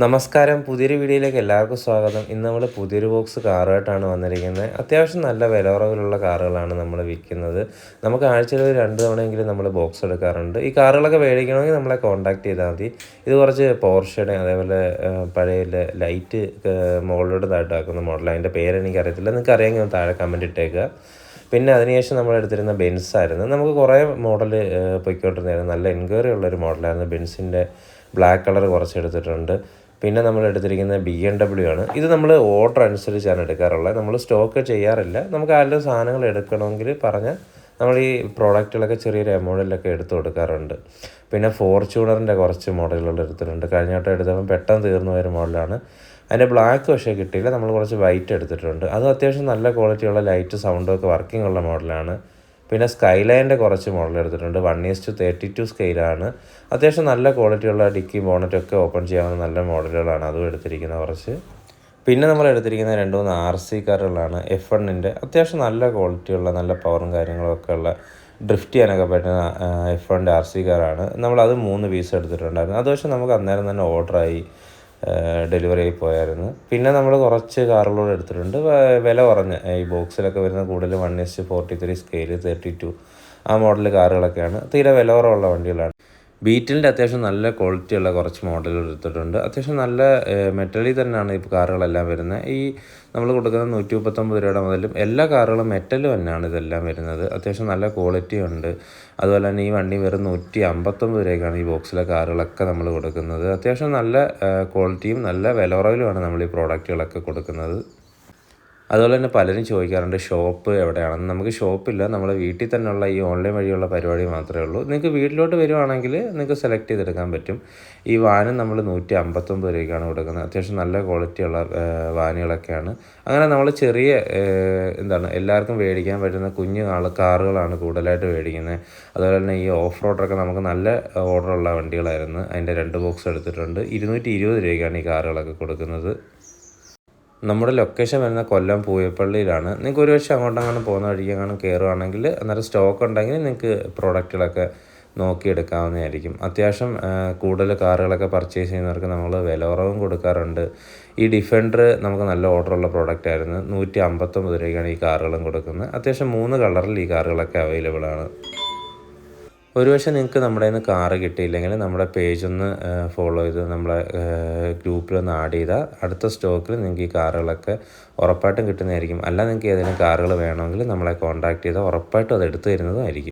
നമസ്കാരം, പുതിയൊരു വീഡിയോയിലേക്ക് എല്ലാവർക്കും സ്വാഗതം. ഇന്ന് നമ്മൾ പുതിയൊരു ബോക്സ് കാറുമായിട്ടാണ് വന്നിരിക്കുന്നത്. അത്യാവശ്യം നല്ല വില കുറവിലുള്ള കാറുകളാണ് നമ്മൾ വിൽക്കുന്നത്. നമുക്ക് ആഴ്ചയിൽ 2 തവണയെങ്കിലും നമ്മൾ ബോക്സ് എടുക്കാറുണ്ട്. ഈ കാറുകളൊക്കെ മേടിക്കണമെങ്കിൽ നമ്മളെ കോൺടാക്ട് ചെയ്താൽ മതി. ഇത് കുറച്ച് പോർഷയുടെ അതേപോലെ പഴയ ലൈറ്റ് മുകളിലോട്ട് താഴ്ത്താക്കുന്ന മോഡൽ. അതിൻ്റെ പേരെനിക്കറിയത്തില്ല, നിങ്ങൾക്ക് അറിയാമെങ്കിൽ താഴെ കമൻറ്റ് ഇട്ടേക്കുക. പിന്നെ അതിനുശേഷം നമ്മൾ എടുത്തിരുന്ന ബെൻസ് ആയിരുന്നു. നമുക്ക് കുറേ മോഡൽ പൊയ്ക്കൊണ്ടിരുന്നായിരുന്നു. നല്ല എൻക്വയറി ഉള്ളൊരു മോഡലായിരുന്നു. ബെൻസിൻ്റെ ബ്ലാക്ക് കളർ കുറച്ച് എടുത്തിട്ടുണ്ട്. പിന്നെ നമ്മൾ എടുത്തിരിക്കുന്നത് BMW ആണ്. ഇത് നമ്മൾ ഓർഡർ അനുസരിച്ചാണ് എടുക്കാറുള്ളത്. നമ്മൾ സ്റ്റോക്ക് ചെയ്യാറില്ല. നമുക്ക് ആരുടെ സാധനങ്ങൾ എടുക്കണമെങ്കിൽ പറഞ്ഞാൽ നമ്മൾ ഈ പ്രോഡക്റ്റുകളൊക്കെ ചെറിയൊരു എമൗണ്ടിലൊക്കെ എടുത്ത് കൊടുക്കാറുണ്ട്. പിന്നെ ഫോർച്യൂണറിൻ്റെ കുറച്ച് മോഡലുകൾ എടുത്തിട്ടുണ്ട്. കഴിഞ്ഞ വട്ടം എടുത്തപ്പോൾ പെട്ടെന്ന് തീർന്നു പോയൊരു മോഡലാണ്. അതിൻ്റെ ബ്ലാക്ക് പക്ഷേ കിട്ടിയില്ല. നമ്മൾ കുറച്ച് വൈറ്റ് എടുത്തിട്ടുണ്ട്. അത് അത്യാവശ്യം നല്ല ക്വാളിറ്റിയുള്ള ലൈറ്റ് സൗണ്ടൊക്കെ വർക്കിംഗ് ഉള്ള മോഡലാണ്. പിന്നെ സ്കൈലൈൻ്റെ കുറച്ച് മോഡൽ എടുത്തിട്ടുണ്ട്. 1:32 സ്കെയിലാണ്. അത്യാവശ്യം നല്ല ക്വാളിറ്റിയുള്ള ഡിക്കി ബോണറ്റൊക്കെ ഓപ്പൺ ചെയ്യാവുന്ന നല്ല മോഡലുകളാണ് അതും എടുത്തിരിക്കുന്നത് കുറച്ച്. പിന്നെ നമ്മൾ എടുത്തിരിക്കുന്ന 2-3 RC കാറുകളാണ്. F1ൻ്റെ അത്യാവശ്യം നല്ല ക്വാളിറ്റിയുള്ള നല്ല പവറും കാര്യങ്ങളൊക്കെ ഉള്ള ഡ്രിഫ്റ്റ് ചെയ്യാനൊക്കെ പറ്റുന്ന F1ൻ്റെ RC കാറാണ്. നമ്മളത് 3 പീസ് എടുത്തിട്ടുണ്ടായിരുന്നു. അത് പക്ഷേ നമുക്ക് അന്നേരം തന്നെ ഓർഡറായി ഡെലിവറി ആയി പോയായിരുന്നു. പിന്നെ നമ്മൾ കുറച്ച് കാറുകളൂടെ എടുത്തിട്ടുണ്ട്. വില കുറഞ്ഞ ഈ ബോക്സിലൊക്കെ വരുന്ന കൂടുതൽ 1:43 സ്കെയിൽ 32 ആ മോഡൽ കാറുകളൊക്കെയാണ്. തീരെ വില കുറവുള്ള വണ്ടികളാണ്. ബീറ്റിലിൻ്റെ അത്യാവശ്യം നല്ല ക്വാളിറ്റിയുള്ള കുറച്ച് മോഡലുകൾ എടുത്തിട്ടുണ്ട്. അത്യാവശ്യം നല്ല മെറ്റലിൽ തന്നെയാണ് ഇപ്പോൾ കാറുകളെല്ലാം വരുന്നത്. ഈ നമ്മൾ കൊടുക്കുന്ന 139 രൂപയുടെ മുതലും എല്ലാ കാറുകളും മെറ്റൽ തന്നെയാണ് ഇതെല്ലാം വരുന്നത്. അത്യാവശ്യം നല്ല ക്വാളിറ്റി ഉണ്ട്. അതുപോലെ തന്നെ ഈ വണ്ടി വെറും 159 രൂപയ്ക്കാണ് ഈ ബോക്സിലെ കാറുകളൊക്കെ നമ്മൾ കൊടുക്കുന്നത്. അത്യാവശ്യം നല്ല ക്വാളിറ്റിയും നല്ല വില കുറവിലുമാണ് നമ്മൾ ഈ പ്രോഡക്റ്റുകളൊക്കെ കൊടുക്കുന്നത്. അതുപോലെ തന്നെ പലരും ചോദിക്കാറുണ്ട് ഷോപ്പ് എവിടെയാണെന്ന്. നമുക്ക് ഷോപ്പില്ല, നമ്മുടെ വീട്ടിൽ തന്നെയുള്ള ഈ ഓൺലൈൻ വഴിയുള്ള പരിപാടി മാത്രമേ ഉള്ളൂ. നിങ്ങൾക്ക് വീട്ടിലോട്ട് വരുവാണെങ്കിൽ നിങ്ങൾക്ക് സെലക്ട് ചെയ്തെടുക്കാൻ പറ്റും. ഈ വാനും നമ്മൾ 159 രൂപയ്ക്കാണ് കൊടുക്കുന്നത്. അത്യാവശ്യം നല്ല ക്വാളിറ്റിയുള്ള വാനുകളൊക്കെയാണ്. അങ്ങനെ നമ്മൾ ചെറിയ എല്ലാവർക്കും മേടിക്കാൻ പറ്റുന്ന കുഞ്ഞു കാറുകളാണ് കൂടുതലായിട്ട് മേടിക്കുന്നത്. അതുപോലെ തന്നെ ഈ ഓഫ് റോഡൊക്കെ നമുക്ക് നല്ല ഓർഡറുള്ള വണ്ടികളായിരുന്നു. അതിൻ്റെ 2 ബോക്സ് എടുത്തിട്ടുണ്ട്. 220 രൂപയ്ക്കാണ് ഈ കാറുകളൊക്കെ കൊടുക്കുന്നത്. നമ്മുടെ ലൊക്കേഷൻ വരുന്ന കൊല്ലം പൂയപ്പള്ളിയിലാണ്. നിങ്ങൾക്ക് ഒരു പക്ഷേ അങ്ങോട്ടെങ്ങാനും പോകുന്ന വഴിക്കെങ്ങാനും കയറുകയാണെങ്കിൽ അന്നേരം സ്റ്റോക്ക് ഉണ്ടെങ്കിൽ നിങ്ങൾക്ക് പ്രോഡക്റ്റുകളൊക്കെ നോക്കിയെടുക്കാവുന്നതായിരിക്കും. അത്യാവശ്യം കൂടുതൽ കാറുകളൊക്കെ പർച്ചേസ് ചെയ്യുന്നവർക്ക് നമ്മൾ വില കുറവും കൊടുക്കാറുണ്ട്. ഈ ഡിഫൻഡർ നമുക്ക് നല്ല ഓർഡറുള്ള പ്രോഡക്റ്റായിരുന്നു. 159 രൂപയ്ക്കാണ് ഈ കാറുകളും കൊടുക്കുന്നത്. അത്യാവശ്യം 3 കളറിൽ ഈ കാറുകളൊക്കെ അവൈലബിൾ ആണ്. ഒരു പക്ഷേ നിങ്ങൾക്ക് നമ്മുടെ കയ്യിൽ നിന്ന് കാറ് കിട്ടിയില്ലെങ്കിൽ നമ്മുടെ പേജൊന്ന് ഫോളോ ചെയ്ത് നമ്മളെ ഗ്രൂപ്പിലൊന്ന് ആഡ് ചെയ്താൽ അടുത്ത സ്റ്റോക്കിൽ നിങ്ങൾക്ക് ഈ കാറുകളൊക്കെ ഉറപ്പായിട്ടും കിട്ടുന്നതായിരിക്കും. അല്ല നിങ്ങൾക്ക് ഏതെങ്കിലും കാറുകൾ വേണമെങ്കിൽ നമ്മളെ കോൺടാക്ട് ചെയ്താൽ ഉറപ്പായിട്ടും അത് എടുത്തു തരുന്നതുമായിരിക്കും.